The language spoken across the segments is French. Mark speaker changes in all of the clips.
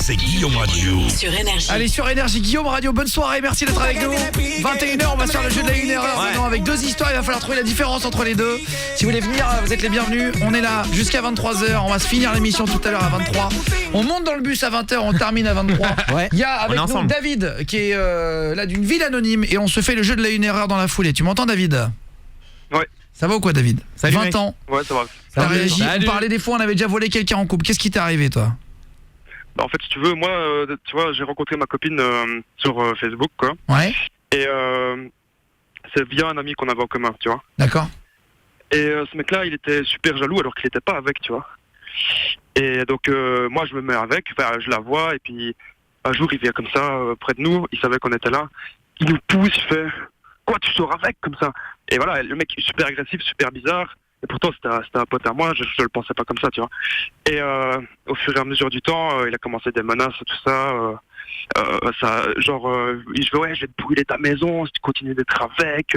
Speaker 1: c'est Guillaume Radio.
Speaker 2: Sur Énergie.
Speaker 3: Allez, sur Énergie, Guillaume Radio, bonne soirée, merci d'être avec nous. 21h, on va se faire le jeu de la 1 erreur. Maintenant, avec 2 histoires, il va falloir trouver la différence entre les deux. Si vous voulez venir, vous êtes les bienvenus. On est là jusqu'à 23h, on va se finir l'émission tout à l'heure à 23. On monte dans le bus à 20h, on termine à 23. Il y a avec nous David qui est là d'une ville anonyme et on se fait le jeu de la 1 erreur dans la foulée. Tu m'entends, David?
Speaker 4: Ouais.
Speaker 3: Ça va ou quoi, David?
Speaker 4: Salut,
Speaker 3: 20
Speaker 4: mec.
Speaker 3: ans.
Speaker 4: Ouais, ça va.
Speaker 3: T'as réagi, on parlait des fois, on avait déjà volé quelqu'un en couple. Qu'est-ce qui t'est arrivé, toi?
Speaker 4: Bah, en fait, si tu veux, moi, tu vois, j'ai rencontré ma copine sur Facebook, quoi.
Speaker 3: Ouais.
Speaker 4: Et c'est via un ami qu'on avait en commun, tu vois.
Speaker 3: D'accord.
Speaker 4: Et ce mec-là, il était super jaloux alors qu'il n'était pas avec, tu vois. Et donc, moi, je me mets avec, enfin, je la vois, et puis un jour, il vient comme ça, près de nous, il savait qu'on était là. Il nous pousse, il fait « Quoi, tu sors avec comme ça ?» Et voilà, le mec est super agressif, super bizarre. Et pourtant, c'était un pote à moi, je le pensais pas comme ça, tu vois. Et au fur et à mesure du temps, il a commencé des menaces, tout ça. Je vais, ouais, je vais te brûler ta maison si tu continues d'être avec.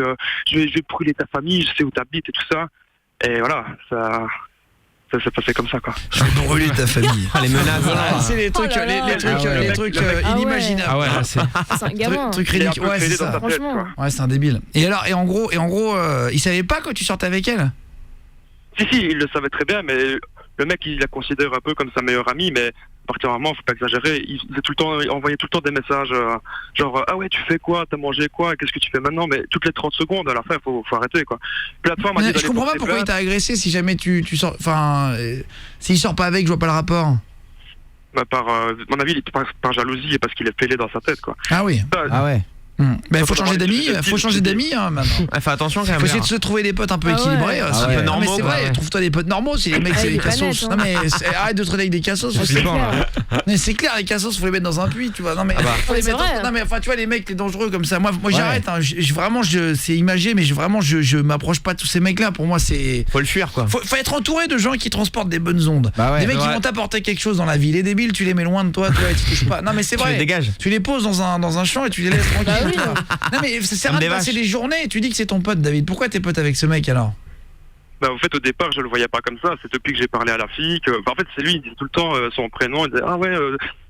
Speaker 4: Je vais te brûler ta famille, je sais où t'habites et tout ça. Et voilà, ça s'est passé comme ça, quoi.
Speaker 3: Je vais brûler ta famille.
Speaker 5: Les menaces.
Speaker 3: C'est les trucs, les trucs inimaginables.
Speaker 5: Ah ouais, c'est
Speaker 6: un gamin.
Speaker 3: Trucs ridicules. Ouais, c'est ça.
Speaker 6: Franchement.
Speaker 3: Ouais, c'est un débile. Et alors, et en gros, il savait pas que tu sortais avec elle?
Speaker 4: Si, il le savait très bien, mais le mec, il la considère un peu comme sa meilleure amie, mais à partir d'un moment, faut pas exagérer, il envoyait tout le temps des messages, genre, ah ouais, tu fais quoi, t'as mangé quoi, qu'est-ce que tu fais maintenant, mais toutes les 30 secondes, à la fin, faut arrêter, quoi. Plateforme a dit
Speaker 3: Je comprends pas pourquoi il t'a agressé si jamais tu sors, enfin, s'il sort pas avec, je vois pas le rapport.
Speaker 4: Bah, mon avis, il était par jalousie et parce qu'il est fêlé dans sa tête, quoi.
Speaker 3: Ah oui.
Speaker 5: Ah ouais.
Speaker 3: Il faut changer d'amis, hein, maintenant.
Speaker 5: Fais attention quand même.
Speaker 3: Faut essayer de se trouver des potes un peu équilibrés.
Speaker 5: Un peu normaux.
Speaker 3: Mais c'est vrai, trouve-toi des potes normaux, c'est les mecs, c'est les cassos. Non mais arrête de traîner avec des cassos. Mais c'est clair, les cassos, faut les mettre dans un puits, tu vois. Non mais non mais enfin tu vois les mecs, t'es dangereux comme ça. Moi j'arrête, vraiment c'est imagé, mais je m'approche pas de tous ces mecs là. Pour moi c'est
Speaker 5: faut le fuir, quoi.
Speaker 3: Faut être entouré de gens qui transportent des bonnes ondes. Des mecs qui vont t'apporter quelque chose dans la vie. Les débiles, tu les mets loin de toi, et tu touches pas. Non mais c'est vrai.
Speaker 5: Tu les dégages.
Speaker 3: Tu les poses dans un champ et tu les laisses tranquilles. Non mais ça sert à rien de passer des journées. Tu dis que c'est ton pote, David. Pourquoi t'es pote avec ce mec alors?
Speaker 4: Bah, en fait, au départ, je le voyais pas comme ça. C'est depuis que j'ai parlé à la fille que, en fait, c'est lui, il disait tout le temps son prénom. Il disait, ah ouais,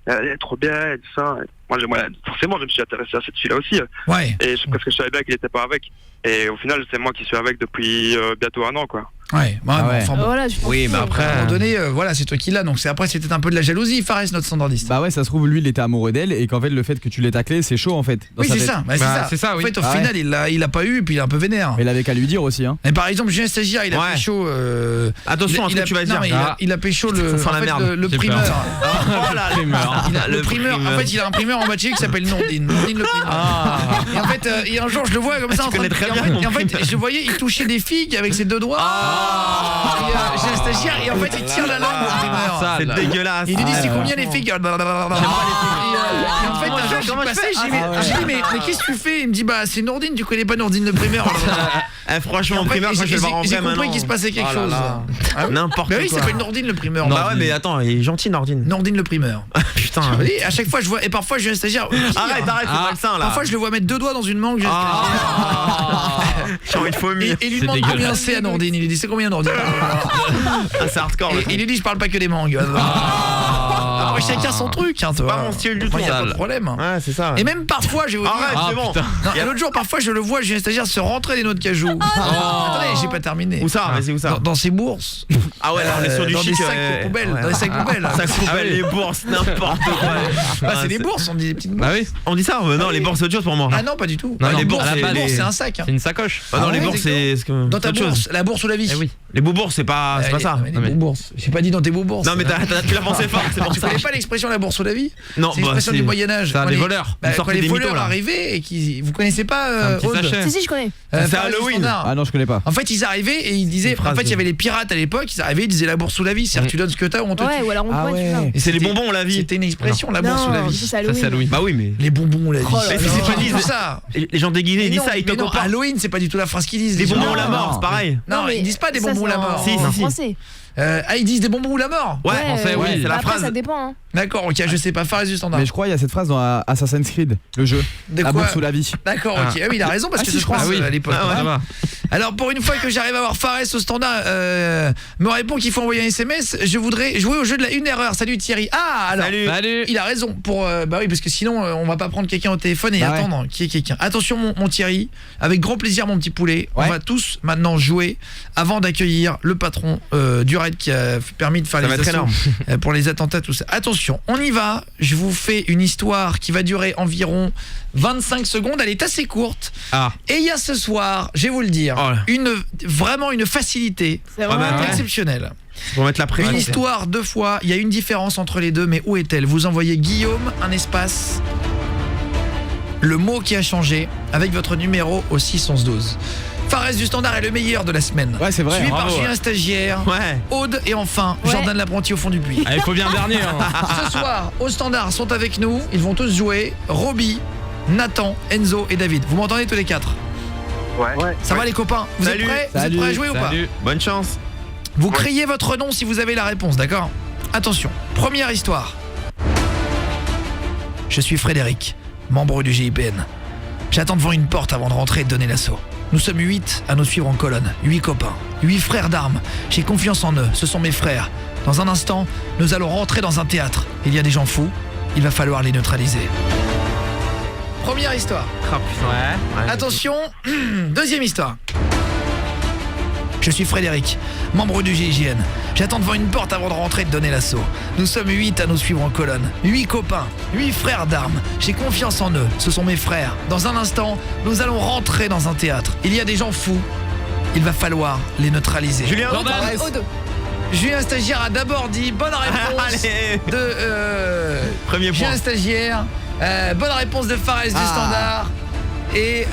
Speaker 4: elle est trop bien, et tout ça. Et moi, forcément, je me suis intéressé à cette fille-là aussi.
Speaker 3: Ouais.
Speaker 4: Et parce que je savais bien qu'il était pas avec. Et au final, c'est moi qui suis avec depuis bientôt 1 an, quoi.
Speaker 3: Ouais, enfin bon.
Speaker 6: Voilà,
Speaker 5: oui, mais après,
Speaker 3: à un moment donné, voilà, c'est toi qui l'as. Donc après, c'était un peu de la jalousie. Fares, notre standardiste.
Speaker 7: Bah ouais, ça se trouve, lui, il était amoureux d'elle et qu'en fait, le fait que tu l'aies taclé, c'est chaud en fait.
Speaker 3: Oui, c'est ça.
Speaker 5: C'est ça, oui.
Speaker 3: En fait, au final, il a pas eu, et puis il est un peu vénère.
Speaker 7: Mais il avait qu'à lui dire aussi, hein.
Speaker 3: Et par exemple, Julien Stagiaire, il a pécho.
Speaker 5: Attention à ce que tu vas dire.
Speaker 3: Il a pécho le primeur. Le primeur. En fait, il a un primeur en bachelier qui s'appelle Nourdine. Nourdine le primeur. Et en fait, un jour, je le vois comme ça. Et en fait, je le voyais, il touchait des figues avec ses 2 doigts. J'ai un stagiaire et en fait il tire la langue au primeur.
Speaker 5: C'est dégueulasse.
Speaker 3: Il lui dit c'est combien les figues? Et en fait un jour je suis passé, j'ai dit mais qu'est-ce que tu fais? Il me dit bah c'est Nourdine, tu connais pas Nourdine le primeur?
Speaker 5: Franchement, le primeur, je vais le voir en vrai maintenant.
Speaker 3: J'ai compris qu'il se passait quelque chose.
Speaker 5: N'importe quoi.
Speaker 3: Mais oui, il s'appelle Nourdine le primeur.
Speaker 5: Bah ouais, mais attends, il est gentil Nourdine.
Speaker 3: Nourdine le primeur.
Speaker 5: Putain.
Speaker 3: À chaque fois je vois, et parfois je viens un stagiaire.
Speaker 5: Arrête, c'est malsain là.
Speaker 3: Parfois je le vois mettre 2 doigts dans une mangue.
Speaker 5: J'ai envie de vomir.
Speaker 3: Et il lui demande combien c'est à Nourdine. Il lui dit c'est combien Nourdine?
Speaker 5: C'est hardcore.
Speaker 3: Il lui dit je parle pas que des mangues. Après chacun son truc, hein,
Speaker 5: c'est pas mon style du tout.
Speaker 3: Il y a pas de problème.
Speaker 5: Ouais, c'est ça.
Speaker 3: Et même parfois, je vais vous dire.
Speaker 5: Arrête, c'est bon.
Speaker 3: L'autre jour, parfois, je le vois, j'ai un stagiaire se rentrer des noix de cajou. Attendez, j'ai pas terminé.
Speaker 5: Où ça? Vas-y, où ça?
Speaker 3: Dans ses bourses.
Speaker 5: Ah ouais, on est sur du
Speaker 3: chic. Dans des sacs poubelles. Dans des sacs poubelles.
Speaker 5: Les bourses, n'importe quoi.
Speaker 3: Bah, c'est des bourses, on dit des petites bourses.
Speaker 5: Ah oui, on dit ça? Non, les bourses, c'est autre chose pour moi.
Speaker 3: Ah non, pas du tout.
Speaker 5: Les bourses,
Speaker 3: c'est un sac.
Speaker 5: C'est une sacoche. Non, les bourses, c'est.
Speaker 3: Dans ta bourse, la bourse ou la vie?
Speaker 5: Oui. Les bourses, c'est pas ça.
Speaker 3: Les bourses. J'ai pas dit dans tes bourses.
Speaker 5: Non, mais tu l'as pensé fort, c'est pour ça.
Speaker 3: Tu connais pas l'expression la bourse ou la vie?
Speaker 5: Non,
Speaker 3: c'est l'expression du Moyen-Âge.
Speaker 5: C'est des voleurs.
Speaker 3: Quand les voleurs arrivaient et qui. Vous connaissez pas
Speaker 6: Si, je connais.
Speaker 5: C'est Halloween.
Speaker 7: Ah non, je connais pas.
Speaker 3: En fait, ils arrivaient et ils disaient. En fait, il y avait les pirates à l'époque. Ils arrivaient, ils disaient la bourse ou la vie. C'est-à-dire que tu donnes ce que t'as ou on te tue.
Speaker 6: Ouais, ou alors on te tue.
Speaker 3: Et
Speaker 5: c'est les bonbons ou la vie.
Speaker 3: C'était une expression, la bourse ou la vie.
Speaker 6: Ça, c'est Halloween.
Speaker 5: Bah oui, mais.
Speaker 3: Les bonbons ou la vie.
Speaker 5: C'est pas dit
Speaker 3: ça.
Speaker 5: Les gens déguisés, ils disent ça, ils te comparent.
Speaker 3: Halloween, c'est pas du tout la phrase qu'ils disent.
Speaker 5: Des bonbons ou la mort, c'est pareil.
Speaker 3: Non, ils disent pas des bonbons ou la mort.
Speaker 6: Si.
Speaker 3: Ils disent des bonbons ou la mort.
Speaker 5: Ouais, français, oui, c'est la
Speaker 6: après,
Speaker 5: phrase.
Speaker 6: ça dépend. Hein.
Speaker 3: D'accord, ok, je sais pas, Fares du standard.
Speaker 7: Mais je crois il y a cette phrase dans Assassin's Creed, le jeu.
Speaker 3: De
Speaker 7: la
Speaker 3: quoi?
Speaker 7: bourse ou la vie.
Speaker 3: D'accord, ok. Ah oui, il a raison parce que
Speaker 7: si,
Speaker 3: je crois à l'époque. Alors pour une fois que j'arrive à avoir Fares au standard me répond qu'il faut envoyer un SMS, je voudrais jouer au jeu de la 1 erreur. Salut Thierry. Ah alors
Speaker 5: Salut.
Speaker 3: il a raison pour bah oui parce que sinon on va pas prendre quelqu'un au téléphone et attendre qu'il y ait quelqu'un. Attention mon Thierry, avec grand plaisir mon petit poulet. On va tous maintenant jouer avant d'accueillir le patron du raid qui a permis de faire les assauts pour les attentats tout ça. Attention, on y va. Je vous fais une histoire qui va durer environ 25 secondes, elle est assez courte. Et il y a ce soir, je vais vous le dire, vraiment une facilité exceptionnelle.
Speaker 5: Pour mettre la pression.
Speaker 3: Une histoire 2 fois, il y a une différence entre les deux, mais où est-elle? Vous envoyez Guillaume, un espace, le mot qui a changé, avec votre numéro au 61112. Fares du standard est le meilleur de la semaine.
Speaker 7: Ouais, c'est vrai.
Speaker 3: Suivi par Julien Stagiaire, Aude et enfin Jordan l'apprenti au fond du puits.
Speaker 5: Il faut bien dernier.
Speaker 3: Ce soir, au standard sont avec nous, ils vont tous jouer Roby, Nathan, Enzo et David. Vous m'entendez tous les 4?
Speaker 4: Ouais.
Speaker 3: Ça va les copains? Vous êtes prêts? Vous êtes prêts à jouer ou pas?
Speaker 5: Bonne chance.
Speaker 3: Vous criez votre nom si vous avez la réponse, d'accord? Attention, première histoire. Je suis Frédéric, membre du GIPN. J'attends devant une porte avant de rentrer et de donner l'assaut. Nous sommes 8 à nous suivre en colonne, 8 copains, 8 frères d'armes. J'ai confiance en eux, ce sont mes frères. Dans un instant, nous allons rentrer dans un théâtre. Il y a des gens fous, il va falloir les neutraliser. Première histoire. Attention, deuxième histoire. Je suis Frédéric, membre du GIGN. J'attends devant une porte avant de rentrer et de donner l'assaut. Nous sommes 8 à nous suivre en colonne. 8 copains, 8 frères d'armes. J'ai confiance en eux, ce sont mes frères. Dans un instant, nous allons rentrer dans un théâtre. Il y a des gens fous. Il va falloir les neutraliser.
Speaker 5: Julien
Speaker 3: Julien Stagiaire a d'abord dit bonne réponse de
Speaker 5: premier point.
Speaker 3: Julien Stagiaire. Bonne réponse de Fares du standard. Et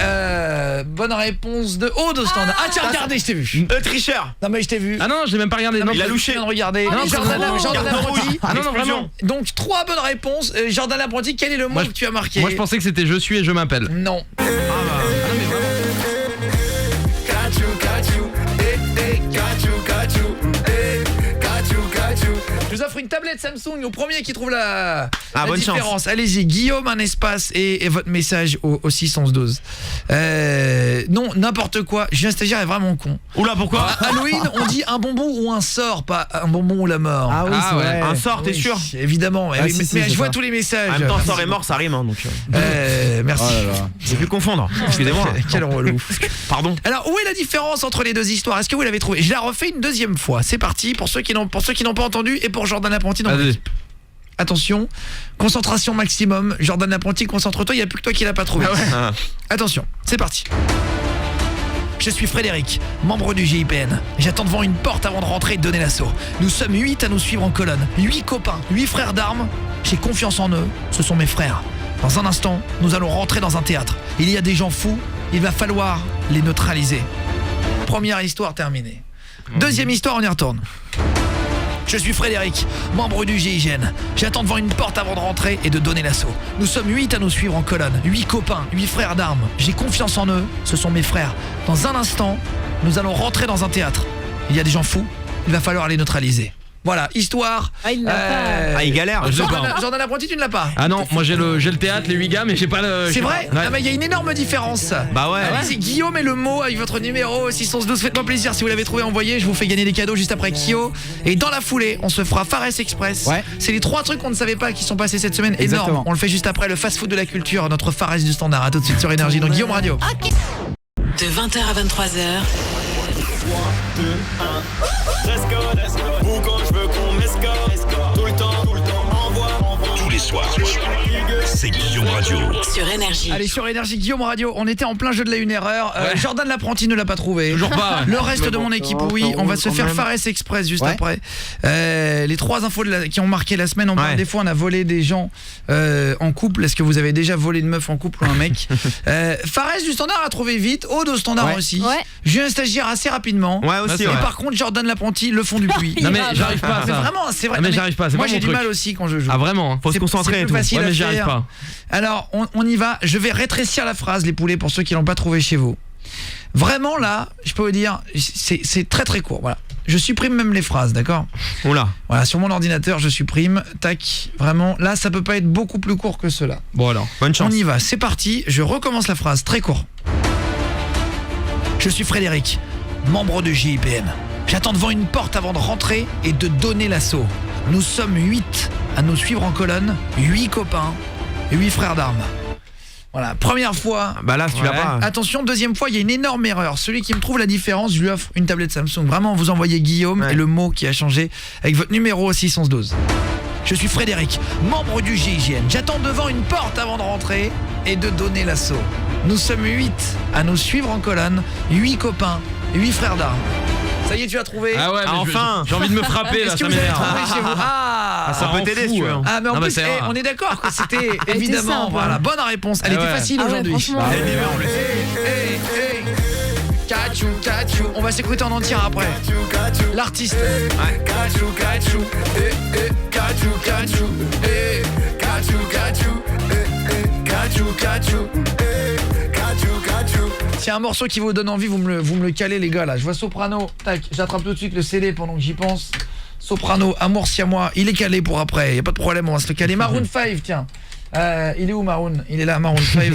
Speaker 3: bonne réponse de Aude au standard. Ah tiens, regardez, je t'ai vu.
Speaker 5: Tricheur.
Speaker 3: Non mais je t'ai vu.
Speaker 5: Ah non, je l'ai même pas regardé.
Speaker 3: Non,
Speaker 5: il a louché.
Speaker 3: Je viens de regarder. Jordan l'apprenti. Ah non, vraiment. Donc 3 bonnes réponses. Jordan l'apprenti, quel est le mot que tu as marqué?
Speaker 1: Moi je pensais que c'était je suis et je m'appelle.
Speaker 3: Non. Je vous offre une tablette Samsung au premier qui trouve la différence. Allez-y, Guillaume, un espace et votre message au 61112. Non, n'importe quoi. Julien Stagiaire est vraiment con.
Speaker 5: Oula, pourquoi?
Speaker 3: Halloween, on dit un bonbon ou un sort, pas un bonbon ou la mort.
Speaker 7: Ah oui, c'est vrai.
Speaker 5: Un sort, t'es sûr?
Speaker 3: Évidemment.
Speaker 7: Ah,
Speaker 3: mais
Speaker 7: si,
Speaker 3: je vois tous les messages.
Speaker 5: En même temps, sort et mort, ça rime, hein, donc.
Speaker 3: Merci.
Speaker 7: Oh là là.
Speaker 5: J'ai pu confondre. Excusez-moi.
Speaker 3: Quel relou.
Speaker 5: Pardon.
Speaker 3: Alors, où est la différence entre les deux histoires? Est-ce que vous l'avez trouvé? Je la refais une deuxième fois. C'est parti pour ceux qui n'ont pas entendu et pour Jordan l'apprenti dans l'équipe. Attention, concentration maximum. Jordan l'apprenti, concentre-toi, il n'y a plus que toi qui l'as pas trouvé. Attention, c'est parti. Je suis Frédéric, membre du GIPN. J'attends devant une porte avant de rentrer et de donner l'assaut. Nous sommes 8 à nous suivre en colonne. 8 copains, 8 frères d'armes. J'ai confiance en eux, ce sont mes frères. Dans un instant, nous allons rentrer dans un théâtre. Il y a des gens fous, il va falloir les neutraliser. Première histoire terminée. Deuxième histoire, on y retourne. Je suis Frédéric, membre du GIGN. J'attends devant une porte avant de rentrer et de donner l'assaut. Nous sommes 8 à nous suivre en colonne. 8 copains, 8 frères d'armes. J'ai confiance en eux, ce sont mes frères. Dans un instant, nous allons rentrer dans un théâtre. Il y a des gens fous, il va falloir les neutraliser. Voilà, histoire.
Speaker 6: Ah, il l'a pas.
Speaker 5: Il galère.
Speaker 3: Jordan l'apprenti, tu ne l'as pas?
Speaker 1: Ah non, moi j'ai le théâtre, les 8 gars, mais j'ai pas le...
Speaker 3: C'est vrai?
Speaker 1: Ouais.
Speaker 3: Ah bah il y a une énorme différence.
Speaker 5: Bah ouais.
Speaker 3: C'est Guillaume et le mot avec votre numéro 612. Faites-moi plaisir, si vous l'avez trouvé, envoyez. Je vous fais gagner des cadeaux juste après Kyo. Et dans la foulée, on se fera Fares Express.
Speaker 7: Ouais.
Speaker 3: C'est les 3 trucs qu'on ne savait pas qui sont passés cette semaine.
Speaker 7: Exactement.
Speaker 3: Énorme. On le fait juste après le fast-food de la culture, notre Fares du standard. À tout de suite sur Énergie dans Guillaume Radio.
Speaker 2: De 20h à 23h.
Speaker 8: 2, 1. Let's go. Ou quand je veux qu'on m'escorte. Tout le temps. Envoie.
Speaker 9: Tous les soirs, c'est Guillaume Radio.
Speaker 2: Sur Énergie.
Speaker 3: Allez, sur Énergie Guillaume Radio, on était en plein jeu de la 1 erreur. Jordan l'apprenti ne l'a pas trouvé.
Speaker 1: Toujours pas.
Speaker 3: Le reste de mon équipe, oui. On va se faire Fares Express juste après. Les 3 infos qui ont marqué la semaine. On parle des fois, on a volé des gens en couple. Est-ce que vous avez déjà volé une meuf en couple ou un mec? Fares du standard a trouvé vite. Aude au standard aussi.
Speaker 6: Ouais.
Speaker 3: Julien Stagiaire assez rapidement.
Speaker 5: Ouais, aussi.
Speaker 3: Et par contre, Jordan l'apprenti, le fond du puits.
Speaker 1: Non mais j'arrive pas à
Speaker 3: Mais
Speaker 1: ça.
Speaker 3: vraiment, c'est vrai.
Speaker 1: Mais j'arrive pas, c'est
Speaker 3: moi
Speaker 1: pas
Speaker 3: j'ai
Speaker 1: mon
Speaker 3: du
Speaker 1: truc.
Speaker 3: mal aussi quand je joue.
Speaker 1: Ah vraiment hein.
Speaker 5: Faut se concentrer
Speaker 3: c'est
Speaker 5: et
Speaker 3: plus
Speaker 5: tout.
Speaker 3: facile
Speaker 1: Ouais,
Speaker 3: à
Speaker 1: mais j'y arrive
Speaker 3: faire.
Speaker 1: pas.
Speaker 3: Alors on y va. Je vais rétrécir la phrase, les poulets, pour ceux qui l'ont pas trouvé chez vous. Vraiment là, je peux vous dire, c'est très très court. Voilà. Je supprime même les phrases, d'accord?
Speaker 5: Oula.
Speaker 3: Voilà, sur mon ordinateur, je supprime. Tac, vraiment. Là, ça peut pas être beaucoup plus court que cela.
Speaker 1: Bon alors.
Speaker 5: Bonne chance.
Speaker 3: On y va. C'est parti. Je recommence la phrase. Très court. Je suis Frédéric, membre du JIPN. J'attends devant une porte avant de rentrer et de donner l'assaut. Nous sommes 8 à nous suivre en colonne, 8 copains, 8 frères d'armes. Voilà, première fois.
Speaker 5: Bah là, tu l'as pas.
Speaker 3: Attention, deuxième fois, il y a une énorme erreur. Celui qui me trouve la différence, je lui offre une tablette Samsung. Vraiment, vous envoyez Guillaume et le mot qui a changé avec votre numéro 612. Je suis Frédéric, membre du GIGN. J'attends devant une porte avant de rentrer et de donner l'assaut. Nous sommes 8 à nous suivre en colonne, 8 copains, 8 frères d'armes. Ça y est, tu as trouvé?
Speaker 1: Ah ouais, mais
Speaker 5: enfin.
Speaker 1: j'ai envie de me frapper là,
Speaker 3: Est-ce que
Speaker 1: ça
Speaker 3: vous avez
Speaker 1: m'énerve.
Speaker 3: trouvé chez vous?
Speaker 5: Ça peut t'aider si tu veux.
Speaker 3: Ah mais en
Speaker 1: Non,
Speaker 3: plus,
Speaker 1: mais c'est
Speaker 3: on est d'accord que c'était évidemment
Speaker 6: simple,
Speaker 3: voilà, bonne réponse. Elle
Speaker 1: Ah
Speaker 3: était
Speaker 1: ouais.
Speaker 3: facile
Speaker 6: Ah ouais,
Speaker 3: aujourd'hui.
Speaker 6: franchement.
Speaker 3: Kachou. On va s'écouter en entier après. L'artiste. C'est un morceau qui vous donne envie, vous me le calez les gars là. Je vois Soprano, tac, j'attrape tout de suite le CD pendant que j'y pense. Soprano, Amour Siamois, il est calé pour après, y a pas de problème, on va se le caler. Maroon 5, tiens. Il est où Maroon? Il est là, Maroon 5.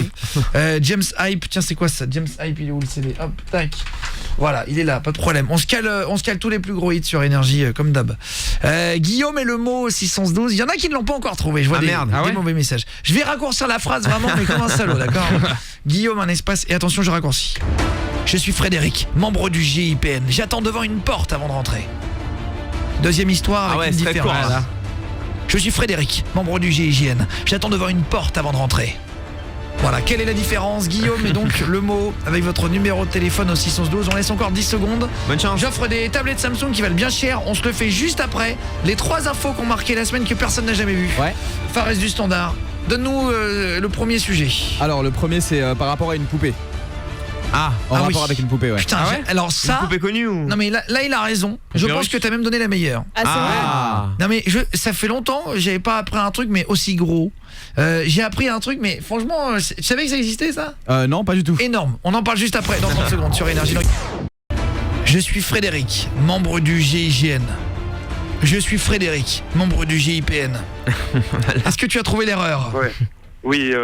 Speaker 3: James Hype, tiens c'est quoi ça? James Hype, il est où le CD? Hop, tac. Voilà, il est là, pas de problème. On se cale tous les plus gros hits sur Énergie comme d'hab. Guillaume et le mot 612. Il y en a qui ne l'ont pas encore trouvé. Je vois des mauvais messages. Je vais raccourcir la phrase vraiment, mais comme un salaud, d'accord? Guillaume, un espace et attention, je raccourcis. Je suis Frédéric, membre du GIPN. J'attends devant une porte avant de rentrer. Deuxième histoire avec une différence. Là. Je suis Frédéric, membre du GIGN. J'attends devant une porte avant de rentrer. Voilà, quelle est la différence? Guillaume et donc le mot avec votre numéro de téléphone au 612. On laisse encore 10 secondes.
Speaker 5: Bonne chance.
Speaker 3: J'offre des tablettes Samsung qui valent bien cher. On se le fait juste après. Les 3 infos qu'on marqué la semaine que personne n'a jamais vues.
Speaker 7: Ouais.
Speaker 3: Fares du Standard. Donne-nous le premier sujet.
Speaker 7: Alors le premier c'est par rapport à une poupée. En rapport avec une poupée, ouais.
Speaker 3: Putain, alors ça...
Speaker 5: Une poupée connue ou...
Speaker 3: Non mais là il a raison. Je pense que t'as même donné la meilleure.
Speaker 6: Ah, c'est vrai.
Speaker 3: Non mais ça fait longtemps, j'avais pas appris un truc mais aussi gros. J'ai appris un truc mais franchement, tu savais que ça existait ça?
Speaker 7: Non, pas du tout.
Speaker 3: Énorme. On en parle juste après dans 30 secondes sur Énergie. Je suis Frédéric, membre du GIGN. Je suis Frédéric, membre du GIPN. Est-ce que tu as trouvé l'erreur?
Speaker 4: Ouais. Oui,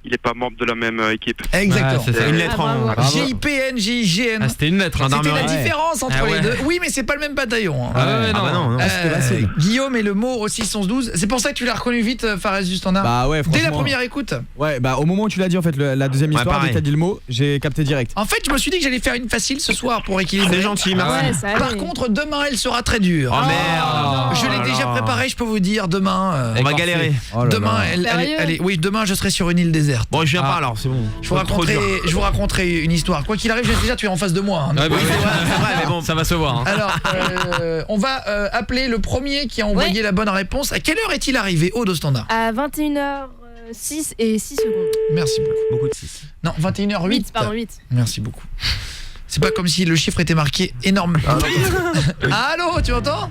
Speaker 4: il est pas membre de la même équipe.
Speaker 3: Exactement.
Speaker 1: c'est ça.
Speaker 5: Une lettre en...
Speaker 3: GIPN, GIGN.
Speaker 1: Ah, c'était une lettre.
Speaker 3: C'était la
Speaker 1: Ouais.
Speaker 3: différence entre les deux. Oui, mais c'est pas le même bataillon. Hein.
Speaker 1: Ah ouais, non.
Speaker 3: Guillaume et le mot au 612. C'est pour ça que tu l'as reconnu vite, Fares du Standard.
Speaker 7: Bah ouais, franchement.
Speaker 3: Dès la première écoute.
Speaker 7: Ouais, bah au moment où tu l'as dit en fait, la deuxième histoire,
Speaker 5: pareil.
Speaker 7: dès que t'as dit le mot, j'ai capté direct.
Speaker 3: En fait, je me suis dit que j'allais faire une facile ce soir pour équilibrer.
Speaker 5: C'est gentil, merci.
Speaker 6: Ouais, ça
Speaker 3: Par
Speaker 6: allait.
Speaker 3: contre, demain, elle sera très dure.
Speaker 5: Oh merde.
Speaker 3: Je l'ai déjà préparé, je peux vous dire. Demain,
Speaker 5: On va galérer.
Speaker 7: Oh là
Speaker 3: demain,
Speaker 6: Sérieux
Speaker 3: oui, demain, je serai sur une île déserte.
Speaker 5: Bon, je viens pas alors, c'est bon.
Speaker 3: Je vous raconterai une histoire. Quoi qu'il arrive, déjà, tu es en face de moi. Hein.
Speaker 1: Ouais, bah,
Speaker 5: Oui, c'est vrai, mais bon.
Speaker 1: ça va se voir. Hein.
Speaker 3: Alors, on va appeler le premier qui a envoyé la bonne réponse. À quelle heure est-il arrivé au Standard?
Speaker 6: À 21h06 et 6 secondes.
Speaker 3: Merci beaucoup.
Speaker 5: Beaucoup de 6.
Speaker 3: Non, 21h08.
Speaker 6: 8, pardon, 8.
Speaker 3: Merci beaucoup. C'est pas comme si le chiffre était marqué énorme. Allô, tu entends?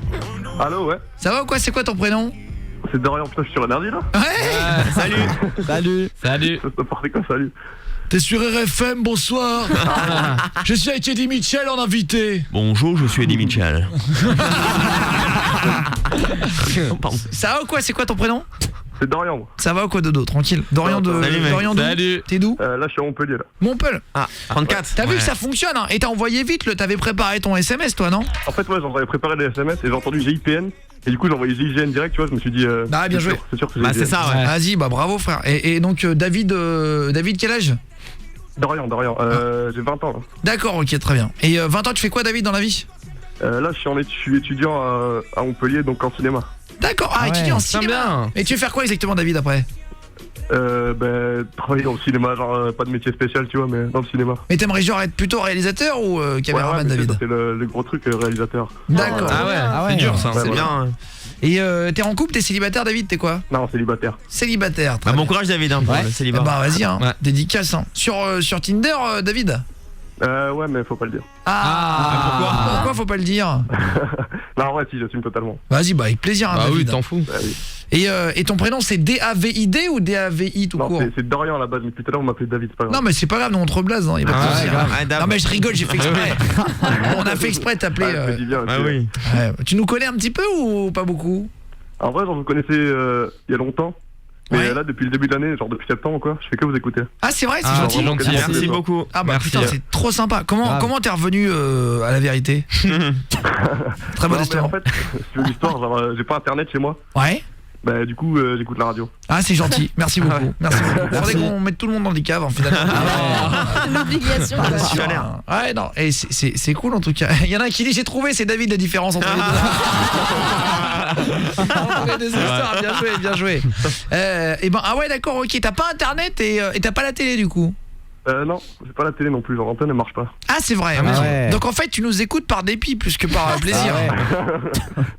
Speaker 4: Allô, ouais.
Speaker 3: Ça va ou quoi? C'est quoi ton prénom?
Speaker 4: C'est Dorian, putain, je suis sur Énergie là.
Speaker 3: Ouais.
Speaker 5: Salut.
Speaker 1: Salut.
Speaker 4: Ça partait quoi, salut.
Speaker 3: T'es sur RFM, bonsoir. Je suis avec Eddie Mitchell en invité.
Speaker 5: Bonjour, je suis Eddie Mitchell.
Speaker 3: Ça va ou quoi? C'est quoi ton prénom?
Speaker 4: C'est Dorian, moi.
Speaker 3: Ça va ou quoi Dodo? Tranquille. Dorian de
Speaker 5: Salut, mec.
Speaker 3: Dorian d'où?
Speaker 1: Salut.
Speaker 3: T'es d'où?
Speaker 4: Là, je suis à Montpellier là.
Speaker 3: Montpellier.
Speaker 5: Ah, 34.
Speaker 3: T'as vu que ça fonctionne hein? Et t'as envoyé vite, t'avais préparé ton SMS toi, non?
Speaker 4: En fait, ouais, j'avais préparé les SMS et j'ai entendu GIPN. Et du coup, j'ai envoyé GIGN direct, tu vois, je me suis dit.
Speaker 3: Ah, bien joué.
Speaker 4: C'est sûr que c'est
Speaker 5: Bah,
Speaker 4: GIGN.
Speaker 5: c'est ça, ouais.
Speaker 3: Vas-y, bah bravo frère. Et donc David quel âge?
Speaker 4: Dorian. J'ai 20 ans là.
Speaker 3: D'accord, ok, très bien. Et 20 ans, tu fais quoi David dans la vie?
Speaker 4: Là, je suis étudiant à Montpellier, donc en cinéma.
Speaker 3: D'accord, étudiant en cinéma.
Speaker 1: bien.
Speaker 3: Et tu veux faire quoi exactement David après?
Speaker 4: Travailler dans le cinéma, genre pas de métier spécial, tu vois, mais dans le cinéma.
Speaker 3: Mais t'aimerais genre être plutôt réalisateur ou caméraman
Speaker 4: mais
Speaker 3: David?
Speaker 4: c'est le gros truc, réalisateur.
Speaker 3: D'accord.
Speaker 1: Ah ouais,
Speaker 7: ouais.
Speaker 1: c'est dur ça.
Speaker 4: Ouais,
Speaker 5: C'est
Speaker 4: voilà.
Speaker 5: bien.
Speaker 3: Et t'es en couple, t'es célibataire David, t'es quoi?
Speaker 4: Non, célibataire.
Speaker 3: Célibataire, très
Speaker 5: Bah, bon
Speaker 3: bien.
Speaker 5: courage David hein, pour
Speaker 7: Ouais.
Speaker 5: le célibat.
Speaker 3: Bah vas-y hein,
Speaker 1: Ouais.
Speaker 3: dédicace hein. Sur Tinder David?
Speaker 4: Ouais, mais faut pas le dire.
Speaker 3: Pourquoi faut pas le dire?
Speaker 4: Non, ouais, si, j'assume totalement.
Speaker 3: Vas-y, bah avec plaisir hein,
Speaker 1: Ah oui,
Speaker 3: David.
Speaker 1: t'en fous.
Speaker 4: Ouais, oui.
Speaker 3: Et ton prénom c'est D-A-V-I-D ou D-A-V-I tout
Speaker 4: Non,
Speaker 3: court?
Speaker 4: c'est Dorian à la base, mais tout à l'heure, on m'appelait David, c'est pas grave.
Speaker 3: Non mais c'est pas grave, nous on te reblase hein, y a pas de
Speaker 1: Ah,
Speaker 3: souci,
Speaker 1: ouais,
Speaker 3: hein.
Speaker 5: Ouais, Dab.
Speaker 3: Non mais je rigole, j'ai fait exprès. On a fait exprès de t'appeler.
Speaker 4: Ouais, je me dis bien.
Speaker 5: Ah
Speaker 4: ok.
Speaker 5: oui.
Speaker 3: Ouais. Tu nous connais un petit peu ou pas beaucoup?
Speaker 4: En vrai, genre, vous connaissez il y a longtemps. Mais là, depuis le début de l'année, genre depuis septembre, quoi, je fais que vous écouter.
Speaker 3: Ah, c'est vrai, c'est
Speaker 1: Ah,
Speaker 3: gentil.
Speaker 1: c'est gentil.
Speaker 5: Merci beaucoup.
Speaker 3: Ah bah
Speaker 1: Merci.
Speaker 3: putain, c'est trop sympa. Comment t'es revenu à la vérité? Très bonne
Speaker 4: Non, mais
Speaker 3: histoire.
Speaker 4: en fait, si tu veux l'histoire, genre, j'ai pas internet chez moi.
Speaker 3: Ouais.
Speaker 4: Bah, du coup, j'écoute la radio.
Speaker 3: Ah, c'est gentil. Merci beaucoup. Merci beaucoup. Faudrait qu'on mette tout le monde dans des caves, hein, finalement.
Speaker 6: C'est l'obligation.
Speaker 3: Ah, bien sûr, hein. Ouais, non, et c'est cool en tout cas. Il y en a un qui dit j'ai trouvé, c'est David la différence entre les deux. On fait des histoires, bien joué. Et ben ah ouais d'accord, ok. T'as pas internet et t'as pas la télé du coup.
Speaker 4: Non, j'ai pas la télé non plus, genre l'antenne elle marche pas.
Speaker 3: Ah c'est vrai.
Speaker 7: Ah ouais.
Speaker 3: Donc en fait tu nous écoutes par dépit plus que par plaisir.
Speaker 7: Ah ouais.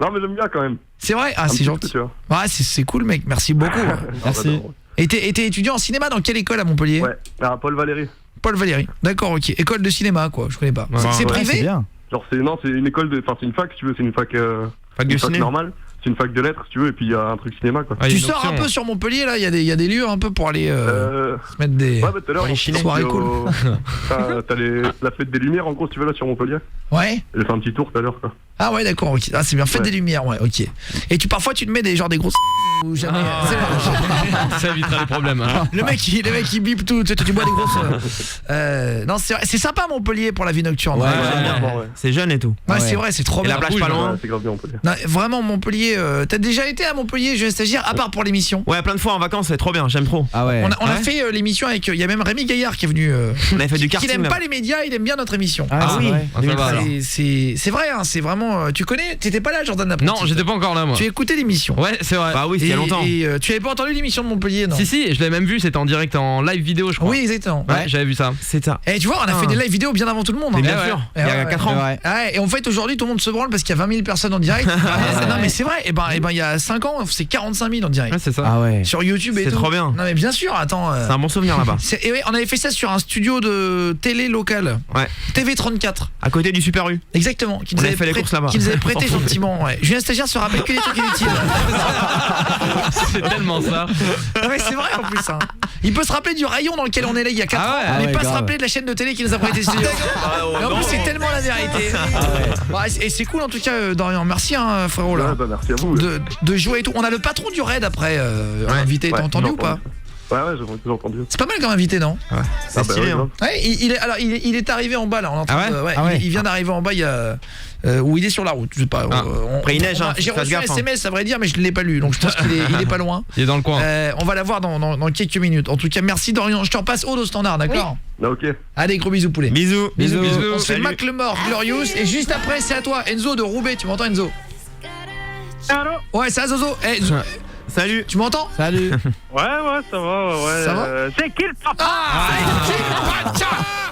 Speaker 4: Non, mais j'aime bien quand même.
Speaker 3: C'est vrai. Ah
Speaker 4: Un
Speaker 3: c'est
Speaker 4: petit
Speaker 3: gentil.
Speaker 4: peu, tu vois.
Speaker 3: Ouais c'est cool mec. Merci beaucoup.
Speaker 7: Merci.
Speaker 3: Et t'es étudiant en cinéma dans quelle école à Montpellier?
Speaker 4: Ouais, Paul Valéry.
Speaker 3: Paul Valéry. D'accord, ok. École de cinéma quoi. Je connais pas.
Speaker 1: Ouais.
Speaker 3: C'est
Speaker 7: Ouais,
Speaker 3: privé?
Speaker 7: c'est bien.
Speaker 4: Genre, c'est une école de. Enfin, c'est une fac, si tu veux, c'est une fac.
Speaker 5: Fac de
Speaker 4: une fac
Speaker 5: ciné.
Speaker 4: normale. C'est une fac de lettres, si tu veux, et puis il y a un truc cinéma, quoi.
Speaker 1: Ah, il y a
Speaker 3: Tu
Speaker 1: une
Speaker 3: sors un
Speaker 1: option.
Speaker 3: peu sur Montpellier là. Il y a des lieux un peu pour aller se mettre des.
Speaker 4: Ouais, bah tout à l'heure,
Speaker 5: Ouais,
Speaker 4: on
Speaker 5: Chine.
Speaker 4: s'est
Speaker 3: Soirée
Speaker 4: sorti
Speaker 3: cool.
Speaker 4: T'as la fête des lumières, en gros, si tu veux, là, sur Montpellier.
Speaker 3: Ouais.
Speaker 4: J'ai fait un petit tour tout à l'heure, quoi.
Speaker 3: Ah ouais d'accord, ok. Ah c'est bien, faites
Speaker 4: Ouais.
Speaker 3: des lumières, ouais, ok. Et parfois tu te mets des grosses ou jamais.
Speaker 1: Ça évitera les problèmes. Hein.
Speaker 3: Le mec il bip tout, tu bois des grosses. Non c'est sympa Montpellier pour la vie nocturne.
Speaker 7: Ouais,
Speaker 4: franchement, ouais.
Speaker 5: C'est jeune et tout.
Speaker 3: Ouais,
Speaker 7: Ouais.
Speaker 3: c'est vrai, c'est trop
Speaker 5: Et
Speaker 3: bien.
Speaker 5: la plage pas loin.
Speaker 4: Ouais, c'est grave bien, Montpellier.
Speaker 3: Non, vraiment Montpellier, t'as déjà été à Montpellier, jeune stagiaire, à part pour l'émission.
Speaker 5: Ouais, plein de fois en vacances, c'est trop bien, j'aime trop.
Speaker 7: Ah ouais.
Speaker 3: On a
Speaker 5: Ouais.
Speaker 3: fait l'émission avec, il y a même Rémi Gaillard qui est venu.
Speaker 5: On avait fait du
Speaker 3: Qui
Speaker 5: karting.
Speaker 3: n'aime
Speaker 5: là.
Speaker 3: pas les médias, il aime bien notre émission.
Speaker 7: Ah,
Speaker 5: oui.
Speaker 7: ouais.
Speaker 1: Ah, ça va, alors.
Speaker 3: C'est vrai, hein, c'est vraiment. Tu connais, t'étais pas là, Jordan Laprentis.
Speaker 1: Non, j'étais pas encore là moi.
Speaker 3: Tu écoutais l'émission.
Speaker 1: Ouais, c'est vrai.
Speaker 5: Bah oui, c'était il y a longtemps.
Speaker 3: Et tu avais pas entendu l'émission de Montpellier, non?
Speaker 1: Si, je l'avais même vu, c'était en direct en live vidéo, je crois.
Speaker 3: Oui, exactement.
Speaker 1: Ouais, j'avais vu ça.
Speaker 5: C'est ça.
Speaker 3: Et tu vois, on a fait des live vidéo bien avant tout le monde.
Speaker 5: Mais
Speaker 3: hein.
Speaker 5: bien
Speaker 3: Ouais,
Speaker 5: sûr,
Speaker 3: ouais.
Speaker 5: il y a
Speaker 3: Ouais,
Speaker 5: 4
Speaker 3: ouais.
Speaker 5: ans.
Speaker 7: Ouais.
Speaker 3: Ouais, et en fait aujourd'hui tout le monde se branle parce qu'il y a 20 000 personnes en direct. Non mais c'est vrai, et ben il y a 5 ans c'est 45 000 en direct.
Speaker 1: Ouais, c'est ça.
Speaker 7: Ah ouais.
Speaker 3: Sur YouTube et
Speaker 5: C'est
Speaker 3: tout.
Speaker 5: trop bien.
Speaker 3: Non mais bien sûr, attends.
Speaker 5: C'est un bon souvenir là-bas.
Speaker 3: Et ouais, on avait fait ça sur un studio de télé local.
Speaker 5: Ouais.
Speaker 3: TV34.
Speaker 5: À côté du Super U.
Speaker 3: Exactement. Qui
Speaker 5: On avait fait les courses là-bas.
Speaker 3: Qui nous avait prêté gentiment. Ouais. Julien Stagiaire se rappelle que les trucs inutiles.
Speaker 1: C'est tellement ça.
Speaker 3: Ouais, c'est vrai en plus. Hein. Il peut se rappeler du rayon dans lequel on est là il y a 4
Speaker 1: Ah ouais.
Speaker 3: ans, mais
Speaker 7: Ah ouais,
Speaker 3: pas se
Speaker 7: grave.
Speaker 3: rappeler de la chaîne de télé qui nous a prêté ce studio. Et en plus c'est tellement la vérité. Ouais, et c'est cool en tout cas Dorian. Merci hein, frérot là.
Speaker 4: Ouais, bah, merci à vous.
Speaker 3: De jouer et tout. On a le patron du raid après invité, t'as
Speaker 4: Ouais,
Speaker 3: entendu
Speaker 4: j'ai
Speaker 3: ou pas?
Speaker 4: Ouais, j'ai toujours entendu.
Speaker 3: C'est pas mal comme invité, non?
Speaker 5: C'est stylé. Hein.
Speaker 3: Ouais, il est arrivé en bas là. On est en train
Speaker 5: Ah ouais
Speaker 3: de-
Speaker 7: Ah ouais.
Speaker 3: Il vient d'arriver en bas. Il y a où il est sur la route. Je sais pas.
Speaker 5: Ah. Après, il neige, hein,
Speaker 3: J'ai
Speaker 5: fais
Speaker 3: reçu un
Speaker 5: gaffe, hein.
Speaker 3: SMS, à vrai dire, mais je l'ai pas lu. Donc je pense qu'il est pas loin.
Speaker 1: Il est dans le coin.
Speaker 3: On va la voir dans quelques minutes. En tout cas, merci Dorian. Je te repasse Aude au standard, d'accord?
Speaker 4: Ah, ok.
Speaker 3: Allez, gros bisous poulet.
Speaker 5: Bisous.
Speaker 1: Bisous.
Speaker 3: On se fait
Speaker 5: Salut.
Speaker 3: Mac le mort, Glorious. Et juste après, c'est à toi, Enzo de Roubaix. Tu m'entends, Enzo?
Speaker 10: Allô?
Speaker 3: Ouais, ça, Zozo.
Speaker 5: Salut.
Speaker 3: Tu m'entends?
Speaker 7: Salut.
Speaker 10: Ouais, ça va, ouais.
Speaker 3: Ça va?
Speaker 10: C'est qui le papa?
Speaker 3: Ah,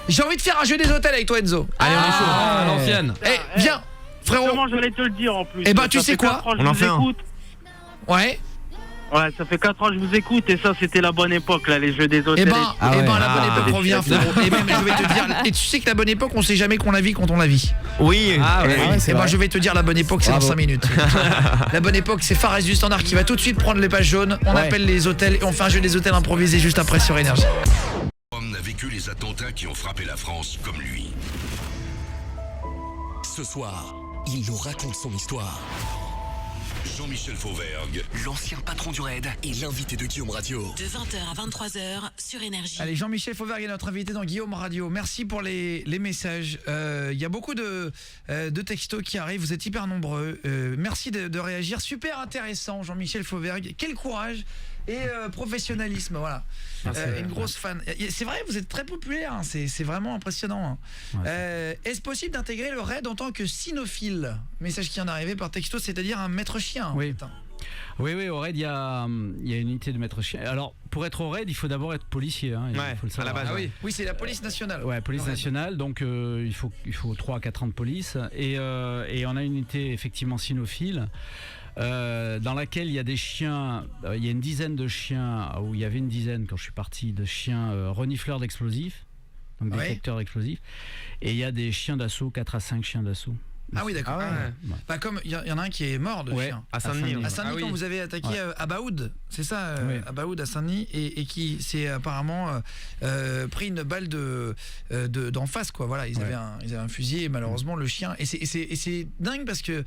Speaker 3: j'ai envie de faire un jeu des hôtels avec toi, Enzo.
Speaker 5: Allez, on est chaud.
Speaker 1: Ah, l'ancienne.
Speaker 3: Eh, viens, frérot.
Speaker 10: Comment j'allais te le dire en plus?
Speaker 3: Eh ben, tu
Speaker 10: Ça
Speaker 3: sais
Speaker 10: fait
Speaker 3: quoi?
Speaker 10: 4 ans que
Speaker 5: On
Speaker 10: je
Speaker 5: en
Speaker 10: vous
Speaker 5: fait un.
Speaker 10: écoute.
Speaker 3: Ouais.
Speaker 10: Ouais, ça fait 4 ans que je vous écoute et ça c'était la bonne époque là, les jeux des
Speaker 3: Eh
Speaker 10: hôtels.
Speaker 3: ben,
Speaker 7: Ah
Speaker 3: la
Speaker 7: ouais.
Speaker 3: bonne
Speaker 5: Ah.
Speaker 3: époque revient, frérot. Et même, je vais te dire, et tu sais que la bonne époque, on sait jamais qu'on la vit quand on la vit.
Speaker 5: Oui.
Speaker 1: Ah ouais.
Speaker 7: Ah ouais, c'est
Speaker 3: Et ben,
Speaker 7: vrai.
Speaker 3: je vais te dire, la bonne époque, c'est dans
Speaker 7: Bravo.
Speaker 3: 5 minutes. La bonne époque, c'est Fares du Standard qui va tout de suite prendre les pages jaunes. On
Speaker 7: Ouais.
Speaker 3: appelle les hôtels et on fait un jeu des hôtels improvisés juste après sur Énergie.
Speaker 9: Homme a vécu les attentats qui ont frappé la France comme lui.
Speaker 11: Ce soir, il nous raconte son histoire.
Speaker 9: Jean-Michel Fauvergue,
Speaker 11: L'ancien patron du raid et l'invité de Guillaume Radio.
Speaker 2: De 20h à 23h sur Énergie.
Speaker 3: Allez, Jean-Michel Fauvergue est notre invité dans Guillaume Radio. Merci pour les messages. Il y a beaucoup de textos qui arrivent. Vous êtes hyper nombreux. Merci de réagir. Super intéressant, Jean-Michel Fauvergue. Quel courage et professionnalisme. Voilà. Une grosse fan. C'est vrai, vous êtes très populaire. Hein. C'est vraiment impressionnant. Hein. Est-ce possible d'intégrer le raid en tant que cynophile? Message qui vient d'arriver par texto, c'est-à-dire un maître chien.
Speaker 12: Oui.
Speaker 3: Putain.
Speaker 12: Oui, au raid, il y a une unité de maître chien. Alors, pour être au raid, il faut d'abord être policier. Hein,
Speaker 5: Ouais,
Speaker 12: faut le savoir.
Speaker 5: à la base.
Speaker 3: Ah oui, c'est la police nationale.
Speaker 12: Ouais, police
Speaker 3: Le raid.
Speaker 12: nationale, donc il faut 3 à 4 ans de police. Et on a une unité effectivement cynophile. Dans laquelle il y a des chiens, il y a une dizaine de chiens, ou il y avait une dizaine quand je suis parti, de chiens renifleurs d'explosifs, donc
Speaker 3: Ouais.
Speaker 12: détecteurs d'explosifs, et il y a des chiens d'assaut, 4 à 5 chiens d'assaut.
Speaker 3: Ah oui, d'accord. Bah comme il y en a un qui est mort de chien.
Speaker 5: À Saint-Denis.
Speaker 3: À Saint-Denis, quand vous avez attaqué à Baoud, c'est ça, à Baoud à Saint-Denis, et qui s'est apparemment pris une balle d'en face, quoi. Voilà, ils avaient un fusil et malheureusement le chien. Et c'est dingue parce que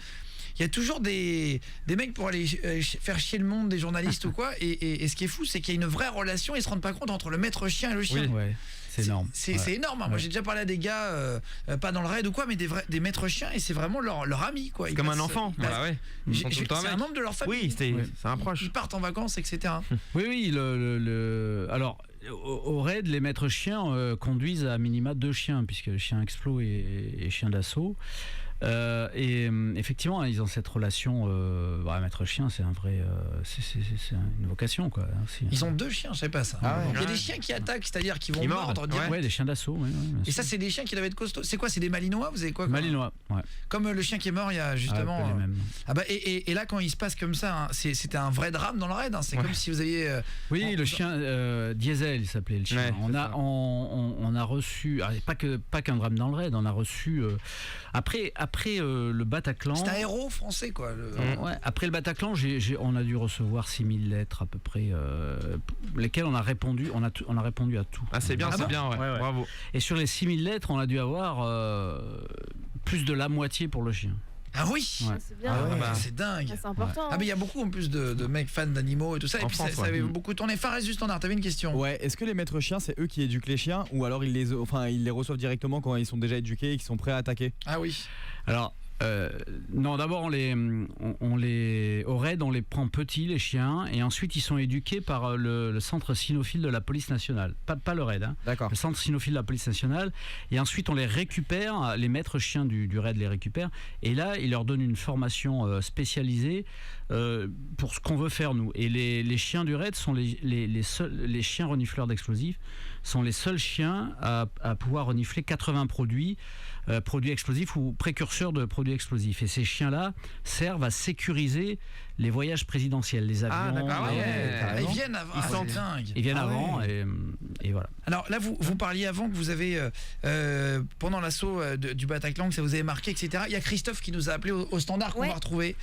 Speaker 3: il y a toujours des mecs pour aller faire chier le monde, des journalistes ou quoi. Et ce qui est fou, c'est qu'il y a une vraie relation. Ils se rendent pas compte entre le maître chien et le chien.
Speaker 12: Oui. C'est énorme.
Speaker 3: C'est énorme. Hein. Moi, j'ai déjà parlé à des gars, pas dans le raid ou quoi, mais des maîtres chiens, et c'est vraiment leur ami, quoi.
Speaker 5: C'est comme un enfant.
Speaker 3: C'est un membre de leur famille.
Speaker 5: Oui, c'est un proche.
Speaker 3: Ils partent en vacances, etc.
Speaker 12: Oui. Alors, au raid, les maîtres chiens conduisent à minima 2 chiens, puisque le chien explo et chien d'assaut. Et effectivement, ils ont cette relation. Maître chien, c'est un vrai, c'est une vocation, quoi. Aussi.
Speaker 3: Ils ont 2 chiens, je sais pas ça. Il y a des chiens qui attaquent, c'est-à-dire qui vont mordre.
Speaker 12: Ouais, des chiens d'assaut.
Speaker 3: Et ça, c'est des chiens qui doivent être costauds. C'est quoi? C'est des malinois? Vous avez quoi?
Speaker 12: Malinois. Ouais.
Speaker 3: Comme le chien qui est mort, il y a justement.
Speaker 12: Les mêmes.
Speaker 3: Et là, quand il se passe comme ça, hein, c'était un vrai drame dans le raid. Hein. C'est comme si vous aviez.
Speaker 12: Oui, le chien Diesel, il s'appelait le chien. On a reçu, pas qu'un drame dans le raid. On a reçu après le Bataclan.
Speaker 3: C'est un héros français, quoi.
Speaker 12: Après le Bataclan, on a dû recevoir 6000 lettres à peu près, lesquelles on a répondu. On a répondu à tout.
Speaker 1: Ah, c'est bien, ouais. Bravo.
Speaker 12: Et sur les 6000 lettres, on a dû avoir plus de la moitié pour le chien.
Speaker 3: Ah oui,
Speaker 6: c'est bien.
Speaker 3: C'est dingue.
Speaker 6: C'est important.
Speaker 3: Ah mais il y a beaucoup en plus de mecs fans d'animaux et tout ça. Et puis ça avait beaucoup tourné. Fares du Standard, t'avais une question?
Speaker 7: Ouais, est-ce que les maîtres chiens, c'est eux qui éduquent les chiens, ou alors ils les reçoivent directement quand ils sont déjà éduqués et qu'ils sont prêts à attaquer?
Speaker 3: Ah oui.
Speaker 12: Alors non, d'abord au raid, on les prend petits, les chiens, et ensuite ils sont éduqués par le centre cynophile de la police nationale, pas le raid, hein.
Speaker 7: D'accord.
Speaker 12: Le centre cynophile de la police nationale, et ensuite on les récupère, les maîtres chiens du raid les récupèrent, et là ils leur donnent une formation spécialisée pour ce qu'on veut faire nous. Et les chiens du raid sont les chiens renifleurs d'explosifs sont les seuls chiens à pouvoir renifler 80 produits explosifs ou précurseurs de produits explosifs. Et ces chiens-là servent à sécuriser les voyages présidentiels, les avions.
Speaker 3: Ah d'accord. Ils viennent avant.
Speaker 12: Ils viennent avant et voilà.
Speaker 3: Alors là, vous parliez avant que vous avez pendant l'assaut du Bataclan, que ça vous avait marqué, etc. Il y a Christophe qui nous a appelé au Standard, qu'on va retrouver,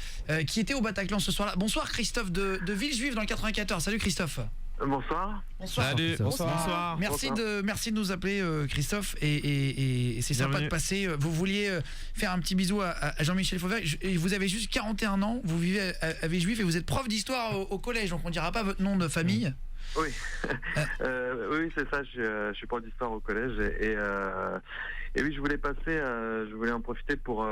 Speaker 3: qui était au Bataclan ce soir-là. Bonsoir Christophe de Villejuif dans le 94. Salut Christophe.
Speaker 4: Bonsoir.
Speaker 1: Salut. Bonsoir.
Speaker 3: Merci de nous appeler Christophe, et c'est sympa de passer. Vous vouliez faire un petit bisou à Jean-Michel Fauvert. Vous avez juste 41 ans, vous vivez à Villejuif et vous êtes prof d'histoire au collège, donc on dira pas votre nom de famille.
Speaker 4: Oui, oui c'est ça, je suis prof d'histoire au collège et oui, je voulais en profiter pour,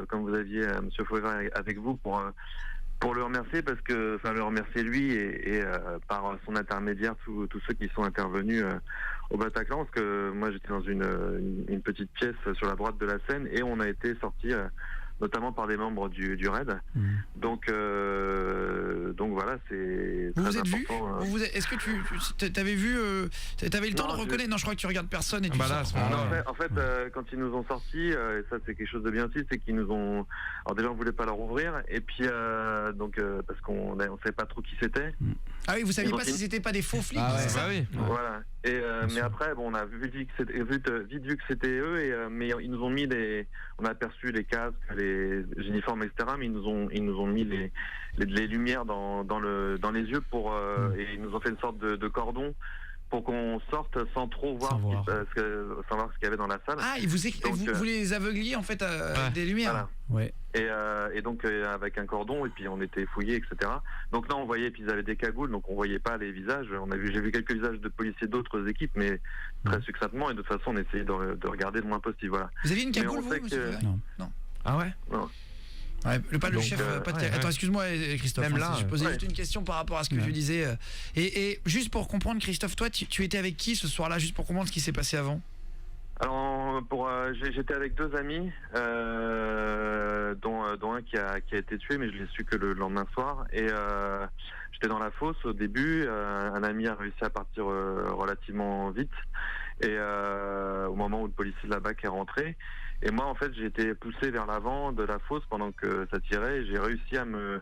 Speaker 4: comme vous aviez Monsieur Fauvert avec vous, pour le remercier, parce que, le remercier lui et par son intermédiaire tous ceux qui sont intervenus au Bataclan, parce que moi j'étais dans une petite pièce sur la droite de la Seine et on a été sortis notamment par des membres du RAID. Donc voilà, c'est très important.
Speaker 3: Est-ce que tu t'avais vu, t'avais le temps de reconnaître? Non, je crois que tu regardes personne et tu
Speaker 4: en fait, quand ils nous ont sortis, et ça c'est quelque chose de bien aussi, c'est qu'ils nous ont. Alors déjà on voulait pas leur ouvrir, et puis parce qu'on savait pas trop qui c'était.
Speaker 3: Ah oui, vous saviez pas si c'était pas des faux flics?
Speaker 1: C'est ça. Oui.
Speaker 4: Voilà. Et mais après, bon, on a vite vu que c'était eux, mais ils nous ont mis on a aperçu les casques, les uniformes, etc. Mais ils nous ont mis les lumières dans les yeux et ils nous ont fait une sorte de cordon pour qu'on sorte sans trop voir sans voir ce qu'il y avait dans la salle.
Speaker 3: Ah, vous les aveugliez en fait des lumières.
Speaker 4: Voilà.
Speaker 12: Ouais.
Speaker 4: Et donc avec un cordon, et puis on était fouillés, etc. Donc là on voyait, puis ils avaient des cagoules, donc on voyait pas les visages. J'ai vu quelques visages de policiers d'autres équipes, mais très succinctement, et de toute façon on essayait de regarder le moins possible. Voilà.
Speaker 3: Vous aviez une cagoule, vous, monsieur? Non. Ah ouais?
Speaker 4: Non.
Speaker 3: Ouais, le chef. Attends, excuse-moi, Christophe.
Speaker 1: Même là,
Speaker 3: je posais juste une question par rapport à ce que tu disais. Et juste pour comprendre, Christophe, toi, tu étais avec qui ce soir-là, juste pour comprendre ce qui s'est passé avant?
Speaker 4: Alors, j'étais avec 2 amis, dont un qui a été tué, mais je l'ai su que le lendemain soir. Et j'étais dans la fosse au début. Un ami a réussi à partir relativement vite. Et au moment où le policier de la BAC est rentré, et moi en fait j'ai été poussé vers l'avant de la fosse pendant que ça tirait, et j'ai réussi à me